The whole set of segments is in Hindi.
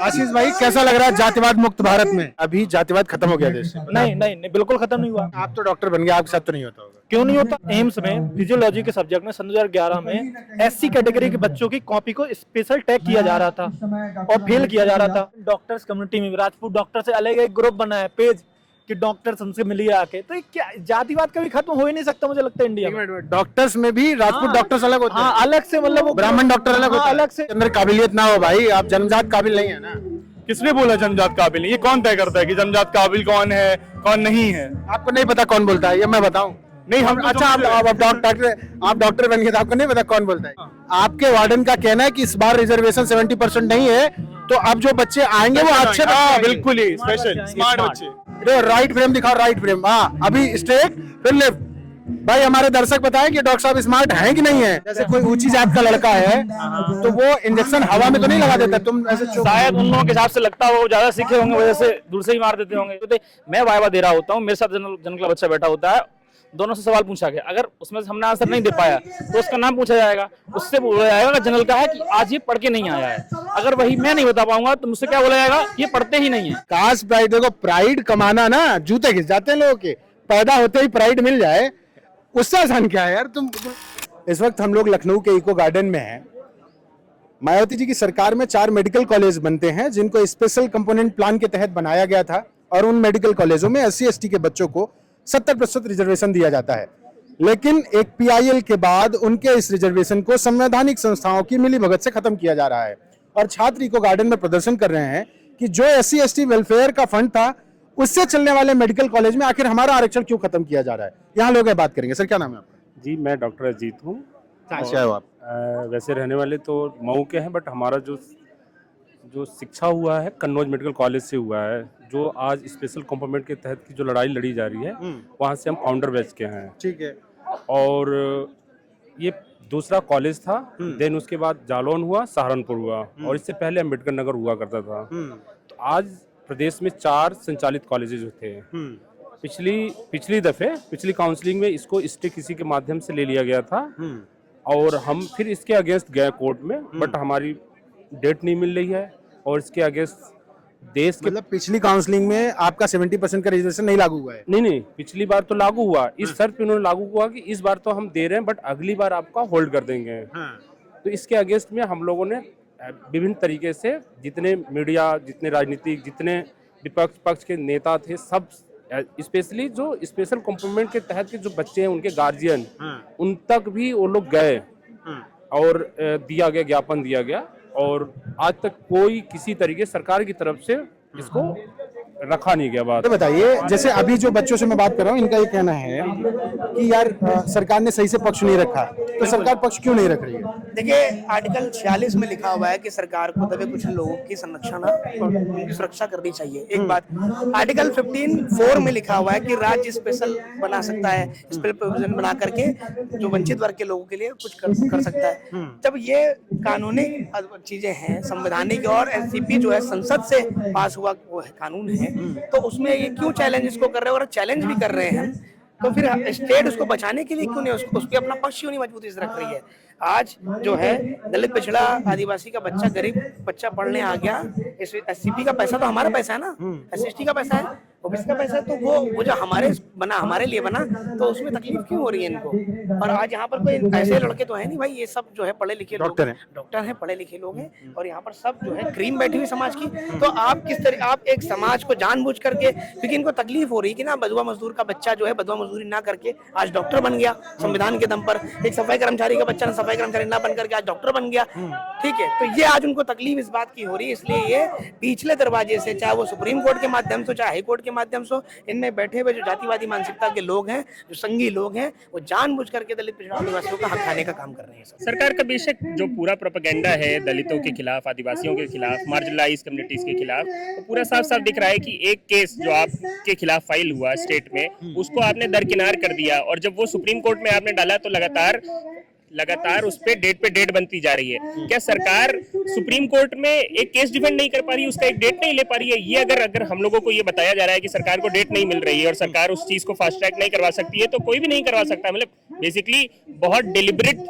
आशीष भाई, कैसा लग रहा है जातिवाद मुक्त भारत में? अभी जातिवाद खत्म हो गया देश से? नहीं नहीं नहीं, बिल्कुल खत्म नहीं हुआ। आप तो डॉक्टर बन गए, आपके साथ तो नहीं होता होगा? क्यों नहीं होता? एम्स में फिजियोलॉजी के सब्जेक्ट में सन 2011 में एससी कैटेगरी के बच्चों की कॉपी को स्पेशल टैग किया जा रहा था और फेल किया जा रहा था। डॉक्टर्स कम्युनिटी में राजपूत डॉक्टर से अलग एक ग्रुप बना है, पेज कि डॉक्टर्स हमसे मिलिए आके। तो ये क्या जातिवाद कभी खत्म हो ही नहीं सकता मुझे लगता है इंडिया में। डॉक्टर्स में भी राजपूत डॉक्टर्स अलग होते हैं? हाँ, अलग से, मतलब वो ब्राह्मण डॉक्टर अलग होते हैं? अलग से। अंदर काबिलियत ना हो भाई, आप जन्मजात काबिल नहीं है ना। किसने बोला जन्मजात काबिल नहीं? ये कौन तय करता है कि जन्मजात काबिल कौन है कौन नहीं है? आपको नहीं पता कौन बोलता है? ये मैं बताऊं? नहीं, हम अच्छा, आप डॉक्टर बन गए तो आपको नहीं पता कौन बोलता है? आपके वार्डन का कहना है कि इस बार रिजर्वेशन 70% नहीं है, तो अब जो बच्चे आएंगे वो अच्छे बिल्कुल ही स्पेशल स्मार्ट बच्चे। राइट फ्रेम दिखाओ, राइट फ्रेम। हाँ, अभी स्ट्रेट फिर लेफ्ट। भाई, हमारे दर्शक बताएं कि डॉक्टर साहब स्मार्ट हैं कि नहीं है? जैसे कोई ऊंची जात का लड़का है तो वो इंजेक्शन हवा में तो नहीं लगा देता, तुम ऐसे शायद उन लोगों के हिसाब से लगता है वो ज्यादा सीखे होंगे, वजह से दूर से ही मार देते होंगे। तो मैं वाइवा दे रहा होता हूँ, मेरे साथ जनरल का बच्चा बैठा होता है, दोनों से सवाल पूछा गया, अगर उसमें से हमने आंसर नहीं दे पाया तो उसका नाम पूछा जाएगा, उससे बोला जाएगा जनरल का है कि आज ये पढ़ के नहीं आया है। अगर वही मैं नहीं बता पाऊंगा तो मुझसे क्या बोला जाएगा, ये पढ़ते ही नहीं है। कास्ट प्राइड, देखो प्राइड कमाना ना जूते घिस जाते हैं लोगों के। पैदा होते ही प्राइड मिल जाए, उससे आसान क्या है यार? तुम इस वक्त हम लोग लखनऊ के इको गार्डन में हैं। मायावती जी की सरकार में 4 मेडिकल कॉलेज बनते हैं जिनको स्पेशल कंपोनेंट प्लान के तहत बनाया गया था, और उन मेडिकल कॉलेजों में SC/ST के बच्चों को 70% रिजर्वेशन दिया जाता है। लेकिन एक PIL के बाद उनके इस रिजर्वेशन को संवैधानिक संस्थाओं की मिलीभगत से खत्म किया जा रहा है, और छात्र इको गार्डन में प्रदर्शन कर रहे हैं कि जो SC/ST वेलफेयर का फंड था उससे चलने वाले मेडिकल कॉलेज में आखिर हमारा आरक्षण क्यों खत्म किया जा रहा है। यहाँ लोग बात करेंगे। सर, क्या नाम है आपका? जी, मैं डॉक्टर अजीत हूँ। अच्छा है आप? वैसे रहने वाले तो मऊ के हैं, बट हमारा जो शिक्षा हुआ है कन्नौज मेडिकल कॉलेज से हुआ है, जो आज स्पेशल कंपोनेंट के तहत की जो लड़ाई लड़ी जा रही है वहाँ से हम फाउंडर बैच के हैं। ठीक है। और ये दूसरा कॉलेज था, देन उसके बाद जालौन हुआ, सहारनपुर हुआ, और इससे पहले अम्बेडकर नगर हुआ करता था। तो आज प्रदेश में 4 संचालित कॉलेजेस थे। पिछली काउंसलिंग में इसको स्टे किसी के माध्यम से ले लिया गया था, और हम फिर इसके अगेंस्ट गए कोर्ट में, बट हमारी डेट नहीं मिल रही है, और इसके अगेंस्ट देश के, मतलब पिछली काउंसलिंग में आपका 70% का रिजर्वेशन नहीं लागू हुआ है? नहीं, पिछली बार तो लागू हुआ, इस शर्त पे उन्होंने लागू हुआ कि इस बार तो हम दे रहे हैं, बट अगली बार आपका होल्ड कर देंगे। तो इसके अगेंस्ट में हम लोगों ने विभिन्न तरीके से, जितने मीडिया, जितने राजनीतिक, जितने विपक्ष पक्ष के नेता थे, सब, स्पेशली जो स्पेशल कंपोनेंट के तहत के जो बच्चे हैं उनके गार्जियन, उन तक भी वो लोग गए, और दिया गया, ज्ञापन दिया गया, और आज तक कोई किसी तरीके सरकार की तरफ से इसको रखा नहीं गया। बात बताइए, जैसे अभी जो बच्चों से मैं बात कर रहा हूँ, इनका ये कहना है कि यार सरकार ने सही से पक्ष नहीं रखा, तो सरकार पक्ष क्यों नहीं रख रही है? देखिए, आर्टिकल 46 में लिखा हुआ है कि सरकार को दबे कुछ लोगों की संरक्षण और उनकी सुरक्षा करनी चाहिए। एक बात, आर्टिकल 15(4) में लिखा हुआ है कि राज्य स्पेशल बना सकता है, स्पेशल प्रोविजन बना करके जो वंचित वर्ग के लोगों के लिए कुछ कर सकता है। जब ये कानूनी चीजें हैं, संवैधानिक, और SCP जो है संसद से पास हुआ वो कानून है, तो उसमें ये क्यों चैलेंज इसको कर रहे हैं, और चैलेंज भी कर रहे हैं, तो फिर स्टेट उसको बचाने के लिए क्यों नहीं उस पर अपना पक्ष क्यों नहीं मजबूती से रख रही है? आज जो है दलित, पिछड़ा, आदिवासी का बच्चा, गरीब बच्चा पढ़ने आ गया, SCP का पैसा तो हमारा पैसा है ना, SC/ST का पैसा है, OBC का पैसा है, तो वो जो हमारे लिए बना, तो उसमें तकलीफ क्यों हो रही है इनको? और आज यहाँ पर कोई ऐसे लड़के तो है नहीं भाई, ये सब जो है पढ़े लिखे डॉक्टर हैं, पढ़े लिखे लोग हैं, और यहाँ पर सब जो है क्रीम बैठी हुई समाज की। तो आप किस तरह, आप एक समाज को जानबूझ करके, क्योंकि इनको तकलीफ हो रही है कि ना बधुआ मजदूर का बच्चा जो है बधुआ मजदूरी ना करके आज डॉक्टर बन गया संविधान के दम पर, एक सफाई कर्मचारी का बच्चा सफाई कर्मचारी ना बन करके आज डॉक्टर बन गया। ठीक है, तो ये आज उनको तकलीफ इस बात की हो रही है, इसलिए ये पिछले दरवाजे से, चाहे वो सुप्रीम कोर्ट के माध्यम से, चाहे हाई कोर्ट के माध्यम से, इनमें बैठे हुए जो जातिवादी मानसिकता के लोग हैं, जो संघी लोग हैं, वो जानबूझ करके दलित, पिछड़ा, आदिवासियों का हक खाने का काम कर रहे हैं। सरकार का बेशक जो पूरा प्रोपेगेंडा है दलितों के खिलाफ, आदिवासियों के खिलाफ, मार्जिनलाइज कम्युनिटीज के खिलाफ, तो पूरा साफ साफ दिख रहा है कि एक केस जो आपके खिलाफ फाइल हुआ स्टेट में, उसको आपने दरकिनार कर दिया, और जब वो सुप्रीम कोर्ट में आपने डाला तो लगातार उस पे डेट बनती जा रही है। क्या सरकार सुप्रीम कोर्ट में एक केस डिफेंड नहीं कर पा रही है, उसका एक डेट नहीं ले पा रही है? ये अगर हम लोगों को ये बताया जा रहा है कि सरकार को डेट नहीं मिल रही है और सरकार उस चीज को फास्ट ट्रैक नहीं करवा सकती है, तो कोई भी नहीं करवा सकता। मतलब बेसिकली बहुत डिलिबरेट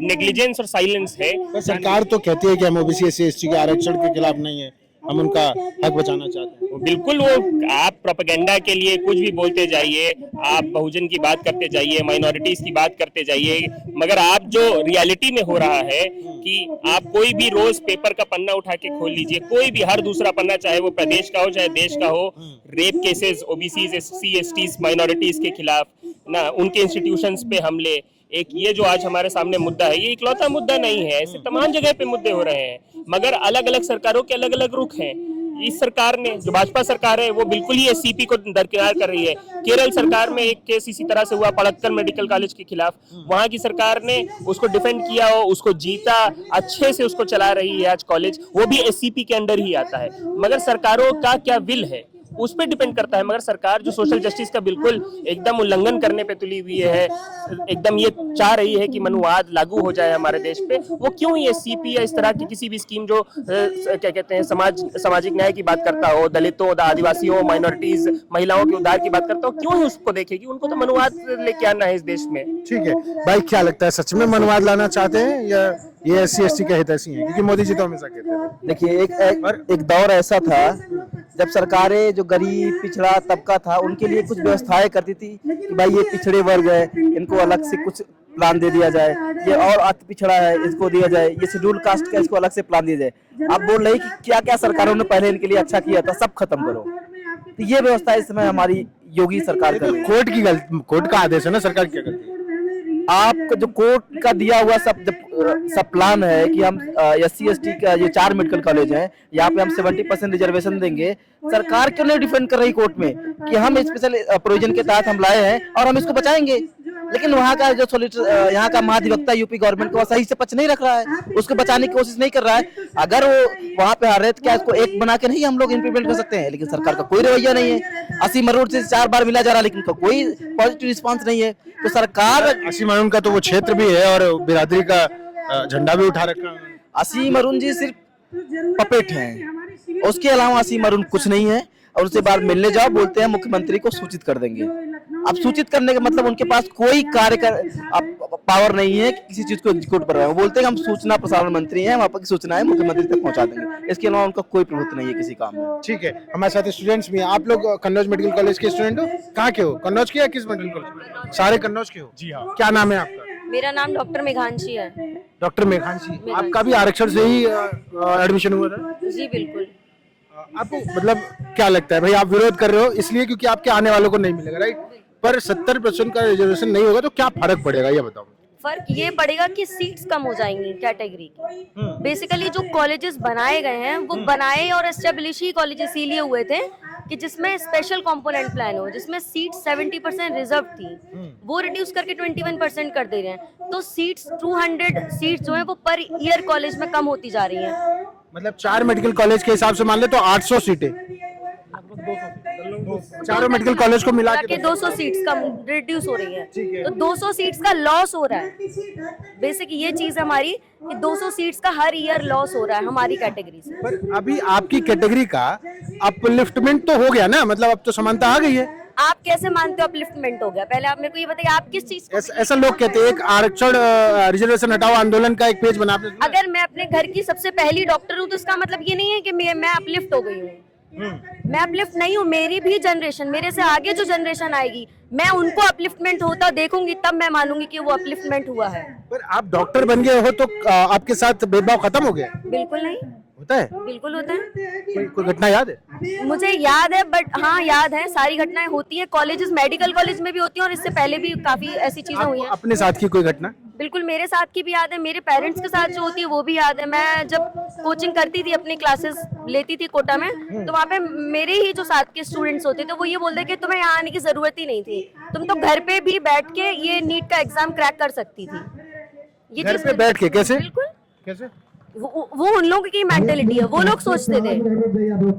नेग्लिजेंस और साइलेंस है। सरकार तो कहती है कि हम OBC SC/ST के आरक्षण के खिलाफ नहीं है, हम उनका हक बचाना चाहते हैं। बिल्कुल, वो आप प्रोपेगेंडा के लिए कुछ भी बोलते जाइए, आप बहुजन की बात करते जाइए, माइनॉरिटीज की बात करते जाइए, मगर आप जो रियलिटी में हो रहा है कि आप कोई भी रोज पेपर का पन्ना उठा के खोल लीजिए, कोई भी हर दूसरा पन्ना, चाहे वो प्रदेश का हो चाहे देश का हो, rape cases, OBC, SC, ST, minorities के खिलाफ ना, उनके इंस्टीट्यूशंस पे हमले, एक ये जो आज हमारे सामने मुद्दा है, ये इकलौता मुद्दा नहीं है, ऐसे तमाम जगह पे मुद्दे हो रहे हैं, मगर अलग अलग सरकारों के अलग अलग रुख हैं। इस सरकार ने, जो भाजपा सरकार है, वो बिल्कुल ही एससीपी को दरकिनार कर रही है। केरल सरकार में एक केस इसी तरह से हुआ पलक्कड़ मेडिकल कॉलेज के खिलाफ, वहां की सरकार ने उसको डिफेंड किया, उसको जीता, अच्छे से उसको चला रही है आज कॉलेज, वो भी एससीपी के अंडर ही आता है। मगर सरकारों का क्या विल है उस पर डिपेंड करता है, मगर सरकार जो सोशल जस्टिस का बिल्कुल एकदम उल्लंघन करने पे तुली हुई है, एकदम ये चाह रही है कि मनुवाद लागू हो जाए हमारे देश पे, वो क्यों ये सीपी या इस तरह की किसी भी स्कीम जो क्या कहते हैं सामाजिक न्याय की बात करता हो, दलितों, आदिवासियों, माइनॉरिटीज, महिलाओं के उद्धार की बात करता हो, क्यों ही उसको देखेगी? उनको तो मनुवाद लेके आना है इस देश में। ठीक है भाई, क्या लगता है सच में मनुवाद लाना चाहते हैं या ये एससी एसटी के हितैषी हैं? क्योंकि मोदी जी तो हमेशा कहते हैं। देखिए, एक दौर ऐसा था जब सरकारें जो गरीब पिछड़ा तबका था उनके लिए कुछ व्यवस्थाएं करती थी कि भाई ये पिछड़े वर्ग है, इनको अलग से कुछ प्लान दे दिया जाए, ये और अति पिछड़ा है इसको दिया जाए, ये शेड्यूल कास्ट का इसको अलग से प्लान दिया जाए। आप बोल रहे कि क्या क्या सरकारों ने पहले इनके लिए अच्छा किया था, सब खत्म करो। तो ये व्यवस्था इस समय हमारी योगी सरकार कर रही है। कोर्ट का आदेश है ना, सरकार क्या करती है? आपको जो कोर्ट का दिया हुआ सब प्लान है कि हम एससी एसटी का ये 4 मेडिकल कॉलेज हैं, यहाँ पे हम 70% रिजर्वेशन देंगे। सरकार क्यों नहीं डिफेंड कर रही कोर्ट में कि हम स्पेशल प्रोविजन के तहत हम लाए हैं और हम इसको बचाएंगे? लेकिन वहाँ का जो यहाँ का महाधिवक्ता यूपी गवर्नमेंट का सही से पक्ष नहीं रख रहा है, उसको बचाने की कोशिश नहीं कर रहा है। अगर वो वहाँ पे आ रहे तो क्या इसको एक बना के नहीं हम लोग इम्प्लीमेंट कर सकते हैं? लेकिन सरकार का कोई रवैया नहीं है। असीम अरुण से 4 बार मिला जा रहा है लेकिन कोई पॉजिटिव रिस्पांस नहीं है। तो सरकार, असीम अरुण का तो वो क्षेत्र भी है और बिरादरी का झंडा भी उठा रखा है। असीम अरुण जी सिर्फ पपेट हैं, उसके अलावा असीम अरुण कुछ नहीं है। और उससे बात मिलने जाओ, बोलते हैं मुख्यमंत्री को सूचित कर देंगे। अब सूचित करने का मतलब उनके पास कोई पावर नहीं है कि किसी चीज को एग्जीक्यूट कर रहे हैं। वो बोलते हैं हम सूचना प्रसारण मंत्री हैं, हम आपकी सूचनाएं मुख्यमंत्री तक पहुंचा देंगे। इसके अलावा उनका कोई प्रभुत्व नहीं है किसी काम में। ठीक है, हमारे साथ स्टूडेंट्स भी हैं। आप लोग कन्नौज मेडिकल कॉलेज के स्टूडेंट हो? कहाँ के हो? कन्नौज के या किस मेडिकल कॉलेज? सारे कन्नौज के हो? जी हाँ। क्या नाम है आपका? मेरा नाम डॉक्टर मेघांशी है। डॉक्टर मेघांशी, आपका भी आरक्षण से ही एडमिशन हुआ था? जी बिल्कुल। आपको मतलब क्या लगता है भाई, आप विरोध कर रहे हो इसलिए क्योंकि आपके आने वालों को नहीं मिलेगा, राइट? पर 70% का रिजर्वेशन नहीं होगा तो क्या फर्क पड़ेगा ये बताओ। फर्क ये पड़ेगा कि सीट्स कम हो जाएंगी कैटेगरी की। बेसिकली जो कॉलेजेस बनाए गए हैं वो बनाए और एस्टेब्लिश ही कॉलेजेस इसीलिए हुए थे कि जिसमें स्पेशल कंपोनेंट प्लान हो, जिसमें सीट 70% रिजर्व थी, वो रिड्यूस करके 21% कर दे रहे हैं। तो सीट्स 200 सीट्स जो है वो पर ईयर कॉलेज में कम होती जा रही हैं। मतलब 4 मेडिकल कॉलेज के हिसाब से मान ले तो 800 सीटें, चारों मेडिकल कॉलेज को मिला के 200 सीट्स कम रिड्यूस हो रही है। तो 200 सीट्स का लॉस हो रहा है। बेसिक ये चीज हमारी कि 200 सीट्स का हर ईयर लॉस हो रहा है हमारी कैटेगरी से। पर अभी आपकी कैटेगरी का अपलिफ्टमेंट तो हो गया ना, मतलब अब तो समानता आ गई है। आप कैसे मानते हो अपलिफ्टमेंट हो गया? पहले आप मेरे को ये बताइए, आप किस चीज ऐसा लोग कहते हैं। एक आरक्षण रिजर्वेशन हटाओ आंदोलन का एक पेज बना। अगर मैं अपने घर की सबसे पहली डॉक्टर हूँ तो इसका मतलब ये नहीं है कि मैं अपलिफ्ट हो गई हूँ। मैं अपलिफ्ट नहीं हूँ। मेरी भी जनरेशन, मेरे से आगे जो जनरेशन आएगी, मैं उनको अपलिफ्टमेंट होता देखूंगी तब मैं मानूंगी कि वो अपलिफ्टमेंट हुआ है। पर आप डॉक्टर बन गए हो तो आपके साथ भेदभाव खत्म हो गया? बिल्कुल नहीं होता है, बिल्कुल होता है। कोई घटना याद है? मुझे याद है, बट हाँ याद है, सारी घटनाएं होती है कॉलेजेस, मेडिकल कॉलेज में भी होती हैं और इससे पहले भी काफी ऐसी चीजें हुई हैं। अपने साथ की कोई घटना? बिल्कुल, मेरे साथ की भी याद है, मेरे पेरेंट्स के साथ जो होती है वो भी याद है। मैं जब कोचिंग करती थी, अपनी क्लासेस लेती थी कोटा में, तो वहाँ पे मेरे ही जो साथ के स्टूडेंट्स होते थे वो ये बोलते कि तुम्हें यहाँ आने की जरूरत ही नहीं थी, तुम तो घर पे भी बैठ के ये नीट का एग्जाम क्रैक कर सकती थी। ये घर पे बैठ के कैसे? बिल्कुल, कैसे? वो उन लोगों की मेंटेलिटी है, वो लोग सोचते थे,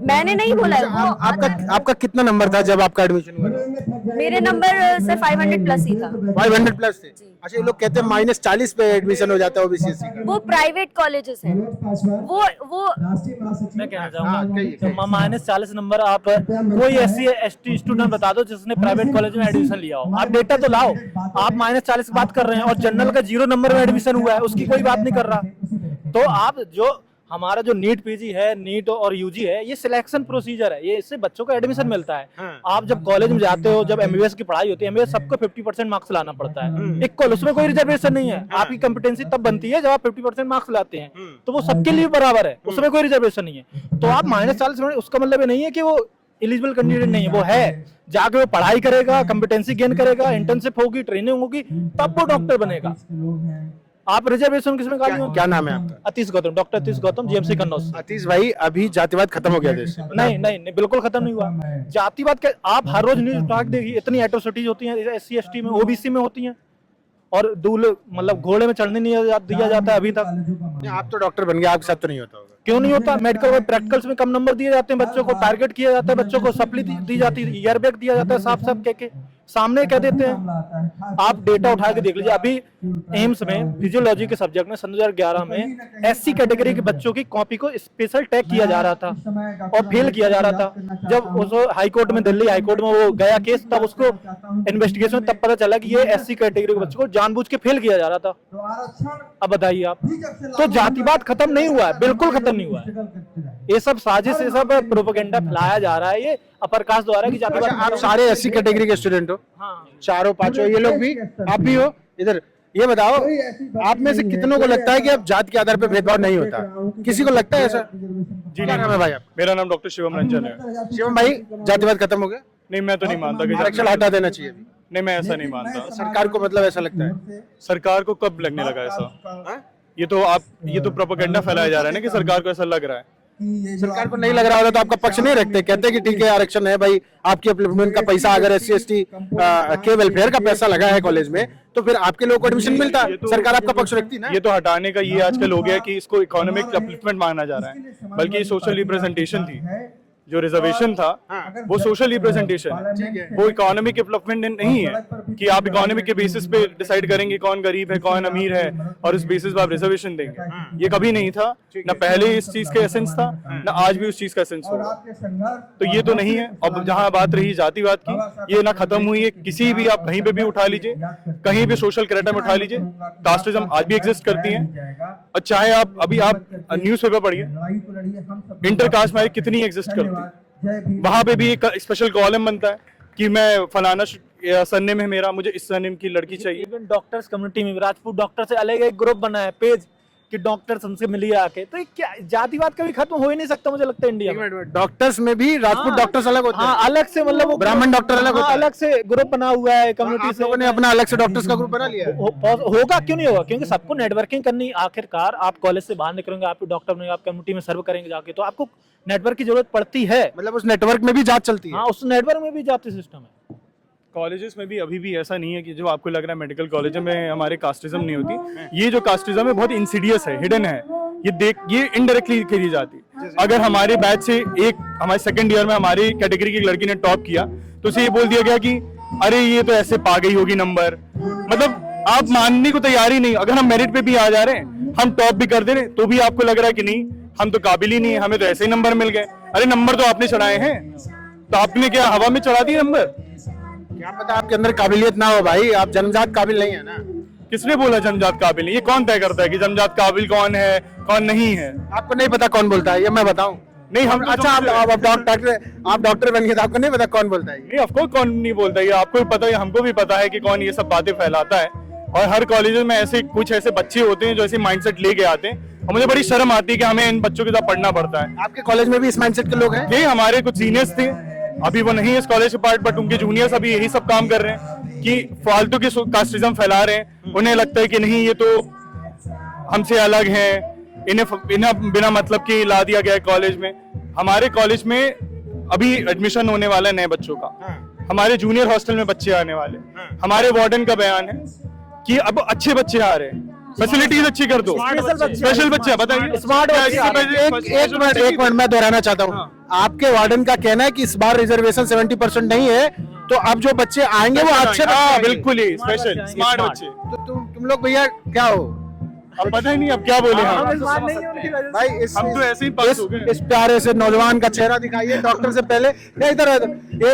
मैंने नहीं बोला है। वो आपका कितना नंबर था जब आपका एडमिशन हुआ? मेरे नंबर से 500 प्लस ही था। 500 प्लस थे? अच्छा, ये लोग कहते हैं -40 पे एडमिशन हो जाता है ओबीसी का। वो प्राइवेट कॉलेजेस हैं। वो मैं कहना चाहूंगा -40 नंबर आप कोई SC ST स्टूडेंट बता दो जिसने प्राइवेट कॉलेज में एडमिशन लिया हो, आप डेटा तो लाओ। आप -40 की बात कर रहे हैं और जनरल का 0 नंबर में एडमिशन हुआ है, उसकी कोई बात नहीं कर रहा। तो आप जो हमारा जो नीट पीजी है, नीट और यूजी है, ये सिलेक्शन प्रोसीजर है, ये इससे बच्चों को एडमिशन मिलता है। आप जब कॉलेज में जाते हो, जब एमबीबीएस की पढ़ाई होती है, एमबीबीएस सबको 50% मार्क्स लाना पड़ता है, इक्वल, उसमें कोई रिजर्वेशन नहीं है। आपकी कॉम्पिटेंसी तब बनती है जब आप 50% मार्क्स लाते हैं, तो वो सबके लिए बराबर है, उसमें कोई रिजर्वेशन नहीं है। तो आप -40, उसका मतलब ये नहीं है कि वो एलिजिबल कैंडिडेट नहीं है, वो है, जाके वो पढ़ाई करेगा, कॉम्पिटेंसी गेन करेगा, इंटर्नशिप होगी, ट्रेनिंग होगी, तब वो डॉक्टर बनेगा। आप रिजर्वेशन किसमें निकाली हो? क्या नाम है आपका? Atish Gautam, doctor Atish Gautam, GMC Kannauj. अतीश भाई, अभी जातिवाद खत्म हो गया देश से? नहीं, बिल्कुल खत्म नहीं हुआ। जातिवाद के आप हर रोज न्यूज उठा के देखिए, इतनी एट्रोसिटीज होती हैं SC ST में, OBC में होती हैं, और दूल्हे मतलब घोड़े में चढ़ने नहीं दिया जाता है अभी तक। आप तो डॉक्टर बन गए, आपके साथ तो नहीं होता होगा? क्यों नहीं होता? मेडिकल में प्रैक्टिकल्स में कम नंबर दिए जाते हैं, बच्चों को टारगेट किया जाता है, बच्चों को सप्ली दी जाती है, ईयर बैग दिया जाता है, साफ कह के सामने कह देते हैं। आप डेटा उठा के देख लीजिए, अभी एम्स में फिजियोलॉजी के सब्जेक्ट में 2011 में SC कैटेगरी के बच्चों की कॉपी को स्पेशल टैग किया जा रहा था और फेल किया जा रहा था। जब उस हाई कोर्ट में, दिल्ली हाई कोर्ट में वो गया केस, तब उसको इन्वेस्टिगेशन तब पता चला कि ये SC कैटेगरी के बच्चों को जानबूझ के फेल किया जा रहा था। अब बताइए आप, तो जातिवाद खत्म नहीं हुआ है, बिल्कुल खत्म नहीं हुआ है। ये सब साजिश, ये सब प्रोपेगेंडा फैलाया जा रहा है ये अपर कास्ट द्वारा कि जातिवाद। आप सारे SC कैटेगरी के स्टूडेंट हो? चारों पांचों, ये लोग भी, आप भी हो? इधर ये बताओ, आप में से कितनों को लगता है कि अब जात के आधार पर भेदभाव नहीं होता? किसी को लगता है ऐसा? जी क्या नाम है भाई आप? मेरा नाम डॉक्टर शिवम रंजन है। शिवम भाई, जातिवाद खत्म हो गया? नहीं, मैं तो नहीं मानता कि आरक्षण हटा देना चाहिए अभी? नहीं, मैं ऐसा नहीं मानता। सरकार को मतलब ऐसा लगता है? सरकार को कब लगने लगा ऐसा? ये तो प्रोपेगेंडा फैलाया जा रहा है ना कि सरकार को ऐसा लग रहा है। सरकार को नहीं लग रहा होता तो आपका पक्ष नहीं रखते? कहते कि ठीक है, आरक्षण है भाई, आपके अपलिफ्टमेंट का पैसा, अगर SC ST के वेलफेयर का पैसा लगा है कॉलेज में, तो फिर आपके लोगों को एडमिशन मिलता है, सरकार आपका पक्ष रखती ना? ये तो हटाने का ये आजकल हो गया कि इसको इकोनॉमिक अपलिफ्टमेंट माना जा रहा है, बल्कि सोशल रिप्रेजेंटेशन थी। जो रिजर्वेशन था वो सोशल रिप्रेजेंटेशन है, वो इकोनॉमिक डेवलपमेंट नहीं है कि आप इकोनॉमिक के बेसिस पे डिसाइड करेंगे कौन गरीब है कौन अमीर है और उस बेसिस पे आप रिजर्वेशन देंगे। ये कभी नहीं था, ना पहले इस चीज का एसेंस था, ना आज भी उस चीज का एसेंस होगा। तो ये तो नहीं है। अब जहां बात रही जातिवाद की, ये ना खत्म हुई है, किसी भी आप कहीं पे भी उठा लीजिए, कहीं भी सोशल क्राइटेरिया में उठा लीजिए, कास्टिज्म आज भी एग्जिस्ट करती है। और चाहे आप अभी आप न्यूज़पेपर पढ़िए, इंटरकास्ट मैरिज कितनी एग्जिस्ट करती है, वहां पे भी एक स्पेशल कॉलम बनता है कि मैं फलाना सरनेम है मेरा, मुझे इस सरनेम की लड़की चाहिए। इवन डॉक्टर्स कम्युनिटी में राजपूत डॉक्टर से अलग एक ग्रुप बना है पेज कि डॉक्टर्स हमसे मिलिए आके। तो ये क्या जातिवाद कभी खत्म हो ही नहीं सकता मुझे लगता है इंडिया में। डॉक्टर्स में भी राजपूत डॉक्टर्स अलग होते हैं? हाँ, अलग से, मतलब वो ब्राह्मण डॉक्टर अलग होता है? अलग से ग्रुप बना हुआ है कम्युनिटी से। लोगों ने अपना अलग से डॉक्टर्स का ग्रुप बना लिया है? होगा, क्यों नहीं होगा? क्योंकि सबको नेटवर्किंग करनी, आखिरकार आप कॉलेज से बाहर निकलेंगे, आप डॉक्टर बनेंगे, आप कम्युनिटी में सर्व करेंगे जाके, तो आपको नेटवर्क की जरूरत पड़ती है। मतलब उस नेटवर्क में भी जात चलती है? हाँ, उस नेटवर्क में भी जाति सिस्टम है। कॉलेजेस में भी अभी भी ऐसा नहीं है कि जो आपको लग रहा है मेडिकल कॉलेज में हमारे कास्टिज्म नहीं होती। ये जो कास्टिज्म है बहुत इंसीडियस है, हिडन है, ये इनडायरेक्टली करी जाती है। अगर हमारे बैच से हमारे सेकंड ईयर में हमारी कैटेगरी की लड़की ने टॉप किया तो उसे ये बोल दिया गया कि अरे ये तो ऐसे पा गई होगी नंबर। मतलब आप मानने को तैयार ही नहीं। अगर हम मेरिट पे भी आ जा रहे हैं, हम टॉप भी कर दे रहे, तो भी आपको लग रहा है कि नहीं, हम तो काबिल ही नहीं है, हमें तो ऐसे ही नंबर मिल गए। अरे नंबर तो आपने चढ़ाए हैं, तो आपने क्या हवा में चढ़ा दिए नंबर? क्या पता आपके अंदर काबिलियत ना हो भाई, आप जन्मजात काबिल नहीं है ना। किसने बोला जन्मजात काबिल? ये कौन तय करता है कि जन्मजात काबिल कौन है कौन नहीं है? आपको नहीं पता कौन बोलता है? ये मैं बताऊं? नहीं, हम अच्छा, आप डॉक्टर बन गए तो आपको नहीं पता कौन बोलता है? नहीं, ऑफकोर्स कौन नहीं बोलता, ये आपको भी पता है, हमको भी पता है कि कौन ये सब बातें फैलाता है। और हर कॉलेज में ऐसे कुछ ऐसे बच्चे होते हैं जो ऐसे माइंडसेट लेके आते हैं, और मुझे बड़ी शर्म आती है कि हमें इन बच्चों के साथ पढ़ना पड़ता है। आपके कॉलेज में भी इस माइंडसेट के लोग हैं? ये हमारे कुछ सीनियर्स थे, अभी वो नहीं है इस कॉलेज के पार्ट, बट उनके जूनियर्स अभी यही सब काम कर रहे हैं कि फालतू के कास्टिज्म फैला रहे हैं। उन्हें लगता है कि नहीं, ये तो हमसे अलग हैं, इन्हें बिना मतलब के ला दिया गया है कॉलेज में। हमारे कॉलेज में अभी एडमिशन होने वाला है नए बच्चों का, हमारे जूनियर हॉस्टल में बच्चे आने वाले। हमारे वार्डन का बयान है कि अब अच्छे बच्चे आ रहे हैं, फैसिलिटीज अच्छी कर दो, स्पेशल बच्चे बताइए, स्मार्ट। एक मिनट मैं दोहराना चाहता हूँ, आपके वार्डन का कहना है कि इस बार रिजर्वेशन 70% नहीं है, तो अब जो बच्चे आएंगे वो अच्छे, बिल्कुल ही स्पेशल स्मार्ट बच्चे। तो तुम लोग भैया क्या हो? अब पता ही नहीं अब क्या बोले हम। भाई हम तो ऐसे ही पास हो गए। इस प्यारे से नौजवान का चेहरा दिखाइए डॉक्टर से पहले। इधर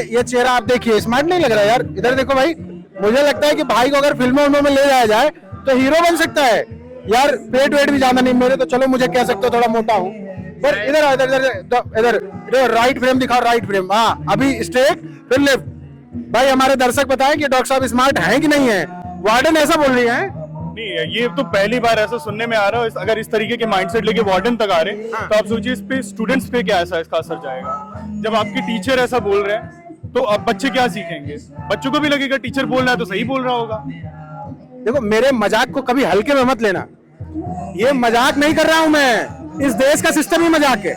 ये चेहरा आप देखिए, स्मार्ट नहीं लग रहा यार। इधर देखो भाई, मुझे लगता है कि भाई को अगर फिल्मों में ले जाया जाए तो हीरो बन सकता है। यार पेट वेट भी ज्यादा नहीं मेरे, तो चलो मुझे कह सकते हो थोड़ा मोटा हूँ, पर इधर इधर इधर इधर इधर राइट फ्रेम दिखाओ, राइट फ्रेम, हाँ अभी स्ट्रेट फिर लेफ्ट। भाई हमारे दर्शक बताएं कि डॉक्टर साहब स्मार्ट हैं कि नहीं है, वार्डन ऐसा बोल रही है। नहीं, ये तो पहली बार ऐसा सुनने में आ रहा है। अगर इस तरीके के माइंडसेट लेके वार्डन तक आ रहे हैं तो आप सोचिए इस पे स्टूडेंट्स पे क्या ऐसा इसका असर जाएगा। जब आपके टीचर ऐसा बोल रहे हैं तो अब बच्चे क्या सीखेंगे? बच्चों को भी लगेगा टीचर बोल रहा है तो सही बोल रहा होगा। देखो मेरे मजाक को कभी हल्के में मत लेना, ये मजाक नहीं कर रहा हूं मैं, इस देश का सिस्टम ही मजाक है,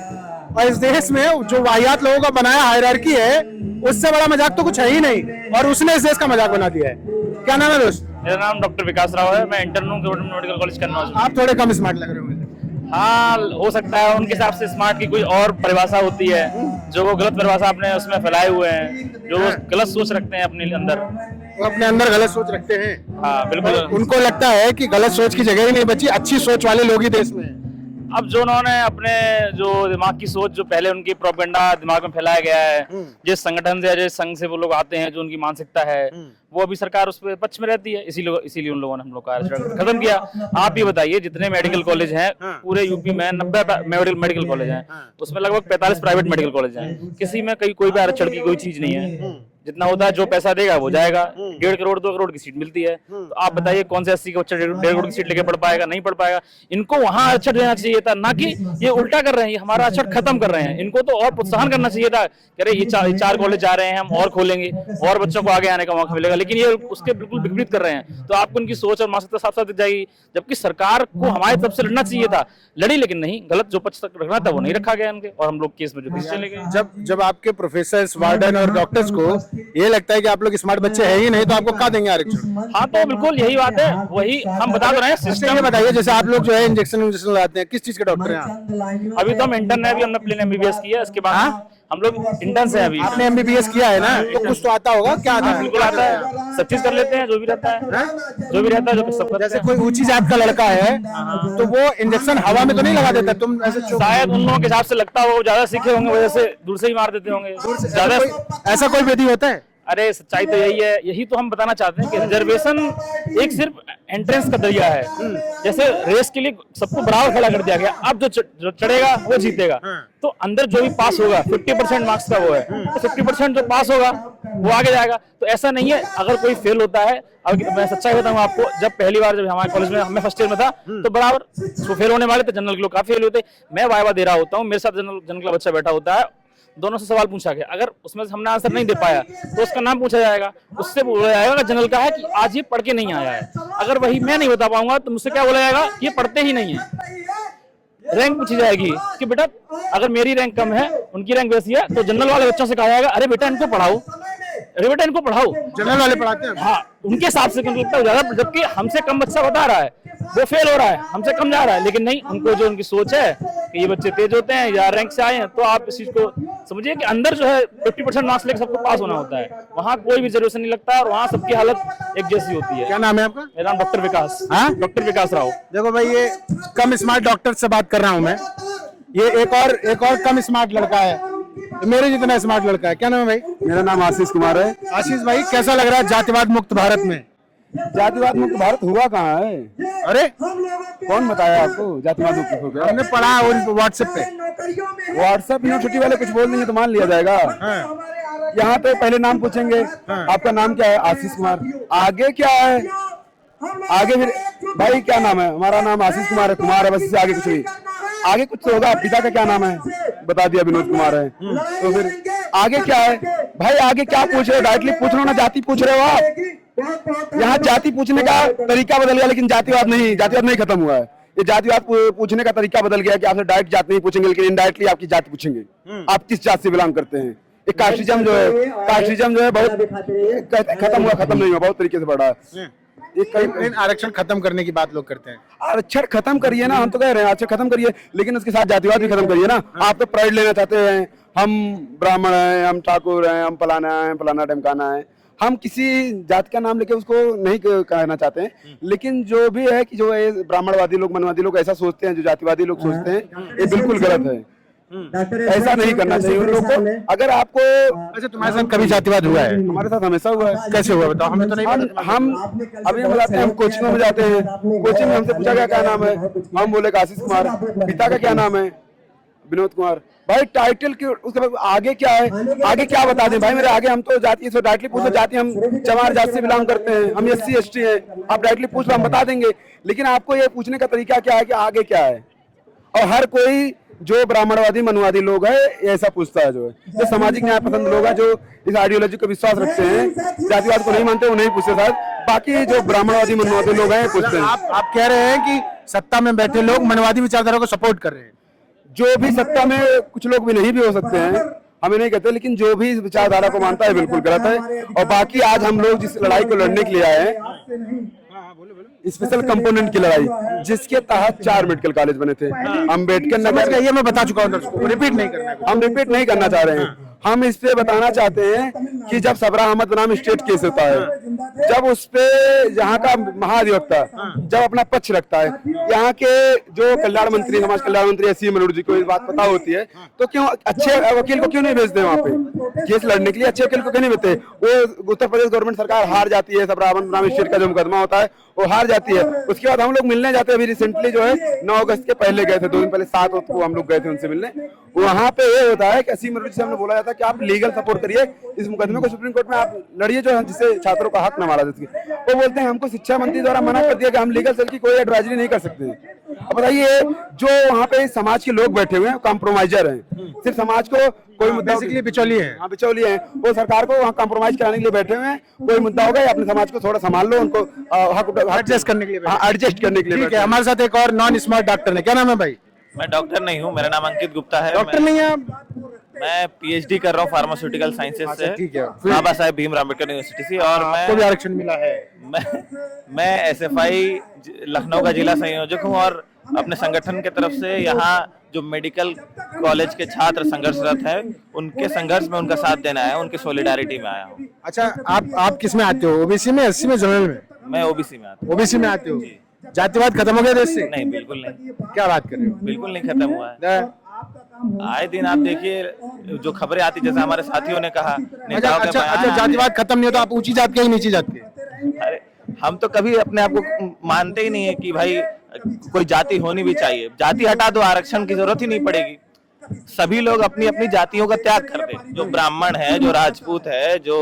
और इस देश में जो वाहियात लोगों का बनाया हायरार्की है उससे बड़ा मजाक तो कुछ है ही नहीं, और उसने इस देश का मजाक बना दिया है। क्या नाम है दोस्त? मेरा नाम डॉक्टर विकास राव है, मैं इंटर्न हूँ गवर्नमेंट मेडिकल कॉलेज कन्नौज में। आप थोड़े कम स्मार्ट लग रहे हो मुझे। हाँ हो सकता है, उनके हिसाब से स्मार्ट की कोई और परिभाषा होती है, जो वो गलत परिभाषा अपने उसमें फैलाए हुए हैं, जो वो गलत सोच रखते हैं अपने अंदर, वो अपने अंदर गलत सोच रखते हैं। हाँ बिल्कुल। उनको लगता है कि गलत सोच की जगह ही नहीं बची, अच्छी सोच वाले लोग ही देश में हैं। अब जो उन्होंने अपने जो दिमाग की सोच, जो पहले उनकी प्रोपेगेंडा दिमाग में फैलाया गया है, जिस संगठन से जिस संघ से वो लोग आते हैं, जो उनकी मानसिकता है, वो अभी सरकार उस पर पक्ष में रहती है, इसीलिए उन लोगों ने हम लोग का खत्म किया। आप ये बताइए, जितने मेडिकल कॉलेज हैं पूरे यूपी में 90 मेडिकल कॉलेज हैं, उसमें लगभग 45 प्राइवेट मेडिकल कॉलेज हैं, किसी में कोई भी आरक्षण की कोई चीज नहीं है। जितना होता है जो पैसा देगा वो जाएगा, 1.5 करोड़ 2 करोड़ की सीट मिलती है, तो आप बताइए कौन से 80 का बच्चा 1.5 करोड़ की सीट लेके पढ़ पाएगा? नहीं पढ़ पाएगा। इनको वहां आरक्षण देना चाहिए था, ना कि ये उल्टा कर रहे हैं, हमारा आरक्षण खत्म कर रहे हैं। इनको तो और प्रोत्साहन करना चाहिए था, अरे ये 4 कॉलेज जा रहे हैं, हम और खोलेंगे और बच्चों को आगे आने का मौका मिलेगा, लेकिन ये उसके बिल्कुल विपरीत कर रहे हैं। तो आपको उनकी सोच और मानसिकता साफ साफ दिख जाएगी, जबकि सरकार को हमारी तरफ से लड़ना चाहिए था, लड़ी लेकिन नहीं, गलत जो पक्ष तक रखना था वो नहीं रखा गया उनके, और हम लोग केस में जो डिसीजन ले गए। जब आपके प्रोफेसर, वार्डन और डॉक्टर्स को ये लगता है कि आप लोग स्मार्ट बच्चे हैं ही नहीं, तो आपको कहाँ देंगे आरक्षण? हाँ तो बिल्कुल यही बात है, वही हम बता रहे हैं सिस्टम। ये बताइए, जैसे आप लोग जो है इंजेक्शन लगाते हैं, किस चीज के डॉक्टर हैं? अभी तो हम इंटर्न है, अभी हमने प्लेन MBBS किया, इसके बाद हम लोग इंटर्न से अभी। आपने MBBS किया है ना, तो कुछ तो आता होगा। क्या आता है? बिल्कुल आता है, सब चीज कर लेते हैं, जो भी रहता है, जो भी रहता है, जो सब करते जैसे हैं। कोई ऊंची जात का लड़का है तो वो इंजेक्शन हवा में तो नहीं लगा देता, तुम ऐसे शायद उन लोगों के हिसाब से लगता हो, ज्यादा सीखे होंगे, वजह से दूर से ही मार देते होंगे ज्यादा। ऐसा कोई विधि होता है? अरे सच्चाई तो यही है, यही तो हम बताना चाहते हैं कि रिजर्वेशन एक सिर्फ एंट्रेंस का जरिया है। जैसे रेस के लिए सबको बराबर खड़ा कर दिया गया, अब जो चढ़ेगा वो जीतेगा, तो अंदर जो भी पास होगा 50% मार्क्स का वो है, तो 50% जो पास होगा वो आगे जाएगा। तो ऐसा नहीं है अगर कोई फेल होता है। अब मैं सच्चाई बताऊं आपको, जब पहली बार जब हमारे कॉलेज में हमें फर्स्ट ईयर में था तो बराबर जो फेल होने वाले थे जनरल के लोग काफी फेल होते। मैं वाइवा दे रहा होता हूँ, मेरे साथ जनरल का बच्चा बैठा होता है, दोनों से सवाल पूछा गया, अगर उसमें हमने आंसर नहीं दे पाया तो उसका नाम पूछा जाएगा, उससे बोला जाएगा जनरल का है कि आज ये पढ़ के नहीं आया है। अगर वही मैं नहीं बता पाऊंगा तो मुझसे क्या बोला जाएगा, ये पढ़ते ही नहीं है। रैंक पूछी जाएगी कि बेटा अगर मेरी रैंक कम है, उनकी रैंक वैसी है, तो जनरल वाले बच्चों से कहा जाएगा अरे बेटा इनको पढ़ाओ, अरे बेटा इनको पढ़ाओ। जनरल वाले पढ़ाते हैं? हाँ, उनके हिसाब से लगता है ज्यादा, जबकि हमसे कम बच्चा बता रहा है, वो फेल हो रहा है, हमसे कम जा रहा है। लेकिन नहीं, उनको जो उनकी सोच है कि ये बच्चे तेज होते हैं या रैंक से आए हैं, तो आप इस चीज को समझिए कि अंदर जो है 50% मार्क्स लेकर सबको पास होना होता है, वहाँ कोई भी रिजर्वेशन नहीं लगता और वहाँ सबकी हालत एक जैसी होती है। क्या नाम है आपका? मेरा नाम डॉक्टर विकास। हाँ, डॉक्टर विकास राव। देखो भाई, ये कम स्मार्ट डॉक्टर से बात कर रहा हूँ मैं, ये एक और कम स्मार्ट लड़का है, मेरे जितना स्मार्ट लड़का है। क्या नाम है भाई? मेरा नाम आशीष कुमार है। आशीष भाई, कैसा लग रहा है जातिवाद मुक्त भारत में? जातिवाद मुक्त भारत हुआ कहाँ है? अरे कौन बताया आपको जातिवाद मुक्त हो गया? हमने पढ़ा व्हाट्सएप पे। व्हाट्सएप यूनिवर्सिटी वाले कुछ बोल देंगे तो मान लिया जाएगा। यहाँ पे पहले नाम पूछेंगे, आपका नाम क्या है? आशीष कुमार। आगे क्या है? आगे फिर भाई क्या नाम है? हमारा नाम आशीष कुमार है, कुमार है, बस इससे आगे कुछ नहीं। आगे कुछ तो होगा, पिता का क्या नाम है? बता दिया विनोद कुमार है। तो फिर आगे क्या है भाई? आगे क्या पूछ रहे हो? डायरेक्टली पूछ लो ना, जाति पूछ रहे हो आप। यहाँ जाति पूछने का तरीका बदल गया, लेकिन जातिवाद नहीं खत्म हुआ है। ये जातिवाद पूछने का तरीका बदल गया कि आपसे डायरेक्ट जाति नहीं पूछेंगे, लेकिन इनडायरेक्टली आपकी जाति पूछेंगे, आप किस जाति से बिलोंग करते हैं। एक कास्टिज्म जो है बहुत खत्म हुआ, खत्म नहीं हुआ, बहुत तरीके से बढ़ा है। आरक्षण खत्म करने की बात लोग करते हैं। आरक्षण खत्म करिए ना, हम तो कह रहे हैं आरक्षण खत्म करिए, लेकिन उसके साथ जातिवाद भी खत्म करिए ना। आप तो प्राइड लेना चाहते हैं, हम ब्राह्मण हैं, हम ठाकुर हैं, हम फलाना है, फलाना ढमकाना है। हम किसी जाति का नाम लेके उसको नहीं कहना चाहते हैं, लेकिन जो भी है कि जो ब्राह्मणवादी लोग, मनवादी लोग ऐसा सोचते हैं, जो जातिवादी लोग सोचते हैं, ये बिल्कुल गलत है। ऐसा नहीं करना चाहिए उन लोग को। अगर आपको अच्छा, तुम्हारे साथ कभी जातिवाद हुआ है? हमारे साथ हमेशा हुआ है। कैसे हुआ बताओ, हमें तो नहीं हम अभी हम बताते हैं, हम कोचिंग में जाते हैं, कोचिंग में हमसे पूछा गया क्या नाम है, हम बोले आशीष कुमार। पिता का क्या नाम है? विनोद कुमार। भाई टाइटल क्यों, उसके बाद आगे क्या है, आगे क्या बता दें भाई मेरे आगे? हम तो जाति से डायरेक्टली पूछो, जाति हम चमार जाति से बिलोंग करते हैं, हम SC ST हैं, आप डायरेक्टली पूछ लो हम बता देंगे। लेकिन आपको ये पूछने का तरीका क्या है कि आगे क्या है? और हर कोई जो ब्राह्मणवादी मनुवादी लोग है ऐसा पूछता है, जो है जो सामाजिक न्याय पसंद लोग हैं, जो इस आइडियोलॉजी को विश्वास रखते हैं, जातिवाद को नहीं मानते, वो नहीं पूछते शायद। बाकी जो ब्राह्मणवादी मनुवादी लोग हैं पूछते हैं। आप कह रहे हैं कि सत्ता में बैठे लोग मनवादी विचारधारा को सपोर्ट कर रहे हैं? जो भी सत्ता में, कुछ लोग भी नहीं भी हो सकते हैं, हमें नहीं कहते, लेकिन जो भी इस विचारधारा को मानता है बिल्कुल गलत है। और बाकी आज हम लोग जिस लड़ाई को लड़ने के लिए आए हैं, स्पेशल कंपोनेंट की लड़ाई, जिसके तहत 4 मेडिकल कॉलेज बने थे अम्बेडकर नगर। ये मैं बता चुका हूँ दर्शकों, रिपीट नहीं करना है। हम रिपीट नहीं करना चाह रहे हैं। हम इस पे बताना चाहते हैं कि जब सबरा अहमद बनाम स्टेट केस होता है, जब उस पे यहाँ का महाधिवक्ता जब अपना पक्ष रखता है, यहाँ के जो कल्याण मंत्री, समाज कल्याण मंत्री SC मनोहर जी को ये बात पता होती है, तो क्यों अच्छे वकील को क्यों नहीं भेजते वहाँ पे केस लड़ने के लिए? अच्छे वकील को क्यों नहीं भेजते? वो उत्तर प्रदेश गवर्नमेंट सरकार हार जाती है, सबरा अहमद बनाम स्टेट का जो मुकदमा होता है वो हार जाती है। उसके बाद हम लोग मिलने जाते हैं। अभी रिसेंटली जो है 9 अगस्त के पहले गए थे, 2 दिन पहले 7 को हम लोग गए थे उनसे मिलने। वहाँ पे ये होता है कि SC मनोहर जी से हमने बोला जाता है कि आप लीगल सपोर्ट करिए इस मुकदमे को, सुप्रीम कोर्ट में आप लड़िए, जो है जिससे छात्रों का हक न मारा जाए। वो बोलते हैं हमको शिक्षा मंत्री द्वारा मना कर दिया कि हम लीगल सेल की कोई एडवाइजरी नहीं कर सकते। अब बताइए, जो वहाँ पे समाज के लोग बैठे हुए हैं कॉम्प्रोमाइजर हैं, सिर्फ समाज को कोई मुद्दा, बेसिकली बिचौलिए हैं। हाँ बिचौलिए हैं, वो सरकार को वहाँ कॉम्प्रोमाइज कराने के लिए बैठे हुए हैं। कोई मुद्दा होगा या अपने समाज को थोड़ा संभाल लो, उनको हक एडजस्ट करने के लिए। एडजस्ट करने के लिए। ठीक है, हमारे साथ एक और नॉन स्मार्ट डॉक्टर है, क्या नाम है भाई? मैं डॉक्टर नहीं हूँ, मेरा नाम अंकित गुप्ता है। डॉक्टर नहीं है आप? मैं PhD कर रहा हूँ फार्मास्यूटिकल साइंसेज से। ठीक है, बाबा साहेब भीमराव अम्बेडकर यूनिवर्सिटी से। और आपको भी आरक्षण मिला है? मैं SFI लखनऊ का जिला संयोजक हूँ और अपने संगठन के तरफ से यहाँ जो मेडिकल कॉलेज के छात्र संघर्षरत है, उनके संघर्ष में उनका साथ देना है, उनकी सॉलिडारिटी में आया हूँ। अच्छा, आप किस में आते हो? OBC में, SC में, जनरल में? मैं OBC में आता हूँ। OBC में आते हो? जातिवाद खत्म हो गया देश से? नहीं, बिल्कुल नहीं। क्या बात कर रहे हो? बिल्कुल नहीं खत्म हुआ है। आए दिन आप देखिए जो खबरें आती, जैसे हमारे साथियों ने कहा, नेताओं के बयान। अच्छा, जातिवाद खत्म नहीं होता, आप ऊंची जात के ही नीची जात के? अरे हम तो कभी अपने आप को मानते ही नहीं है कि भाई कोई जाति होनी भी चाहिए। जाति हटा दो, आरक्षण की जरूरत ही नहीं पड़ेगी। सभी लोग अपनी अपनी जातियों का त्याग कर दे। जो ब्राह्मण है, जो राजपूत है, जो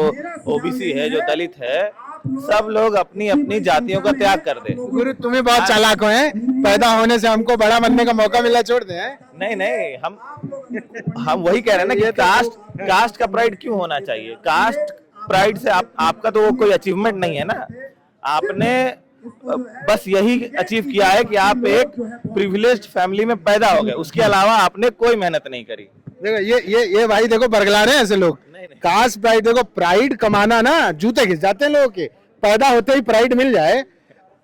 OBC है, जो दलित है, सब लोग अपनी अपनी जातियों का त्याग कर दे। गुरु तुम्हें बहुत चालाक हो हैं, पैदा होने से हमको बड़ा बनने का मौका मिला, छोड़ दे। नहीं नहीं, हम वही कह रहे हैं ना कि कास्ट का प्राइड क्यों होना चाहिए? कास्ट प्राइड से आपका तो वो कोई अचीवमेंट नहीं है ना। आपने बस यही अचीव किया है कि आप एक प्रिविलेज्ड फैमिली में पैदा हो गए, उसके अलावा आपने कोई मेहनत नहीं करी। देखो ये भाई देखो बरगला रहे हैं ऐसे लोग। कास्ट प्राइड, देखो प्राइड कमाना ना जूते घिस जाते हैं लोगों के। पैदा होते ही प्राइड मिल जाए,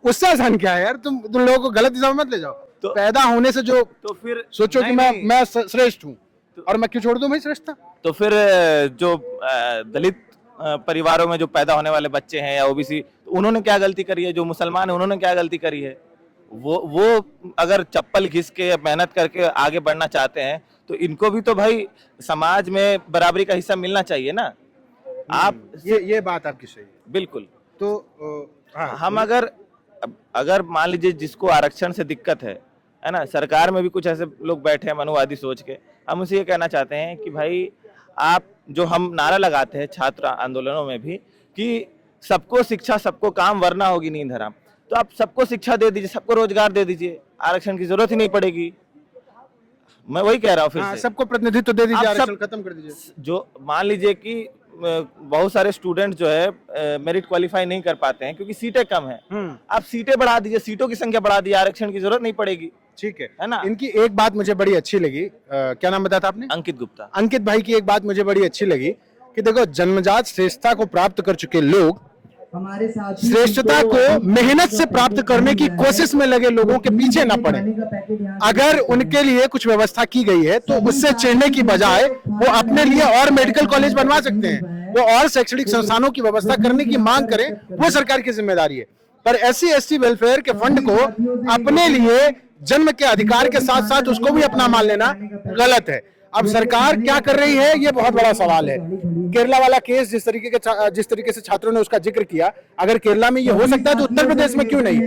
उससे आसान क्या है यार? तुम लोगों को गलत दिशा में मत ले जाओ। तो पैदा होने से जो तो फिर सोचो कि मैं श्रेष्ठ हूँ, और मैं क्यों छोड़ दूं भाई श्रेष्ठता? तो फिर जो दलित परिवारों में जो पैदा होने वाले बच्चे हैं या OBC, उन्होंने क्या गलती करी है? जो मुसलमान है उन्होंने क्या गलती करी है? वो अगर चप्पल घिस के मेहनत करके आगे बढ़ना चाहते हैं, तो इनको भी तो भाई समाज में बराबरी का हिस्सा मिलना चाहिए ना। आप ये बात आपकी सही है, बिल्कुल। तो हम अगर मान लीजिए जिसको आरक्षण से दिक्कत है ना, सरकार में भी कुछ ऐसे लोग बैठे हैं मनुवादी सोच के, हम उसे ये कहना चाहते हैं कि भाई आप जो हम नारा लगाते हैं छात्र आंदोलनों में भी कि सबको शिक्षा सबको काम वरना होगी नींद हराम, तो आप सबको शिक्षा दे दीजिए, सबको रोजगार दे दीजिए, आरक्षण की जरूरत ही नहीं पड़ेगी। मैं वही कह रहा हूँ फिर से, सबको प्रतिनिधित्व दे दीजिए, आरक्षण खत्म कर दीजिए। जो मान लीजिए कि बहुत सारे स्टूडेंट जो है मेरिट क्वालिफाई नहीं कर पाते हैं क्योंकि सीटें कम है, आप सीटें बढ़ा दीजिए, सीटों की संख्या बढ़ा दीजिए, आरक्षण की जरूरत नहीं पड़ेगी। ठीक है ना। इनकी एक बात मुझे बड़ी अच्छी लगी, क्या नाम बताया था आपने? अंकित गुप्ता। अंकित भाई की एक बात मुझे बड़ी अच्छी लगी कि देखो, जन्मजात श्रेष्ठता को प्राप्त कर चुके लोग श्रेष्ठता को मेहनत से प्राप्त करने की कोशिश में लगे लोगों के पीछे ना पड़े। अगर उनके लिए कुछ व्यवस्था की गई है तो उससे चिढ़ने की बजाय वो अपने लिए और मेडिकल कॉलेज बनवा सकते हैं, वो और शैक्षणिक संस्थानों की व्यवस्था करने की मांग करें, वो सरकार की जिम्मेदारी है। पर SC ST वेलफेयर के फंड को अपने लिए जन्म के अधिकार के साथ साथ उसको भी अपना मान लेना गलत है। अब सरकार क्या कर रही है ये बहुत बड़ा सवाल है। केरला वाला केस जिस तरीके से छात्रों ने उसका जिक्र किया, अगर केरला में ये हो सकता है तो उत्तर प्रदेश में क्यों नहीं?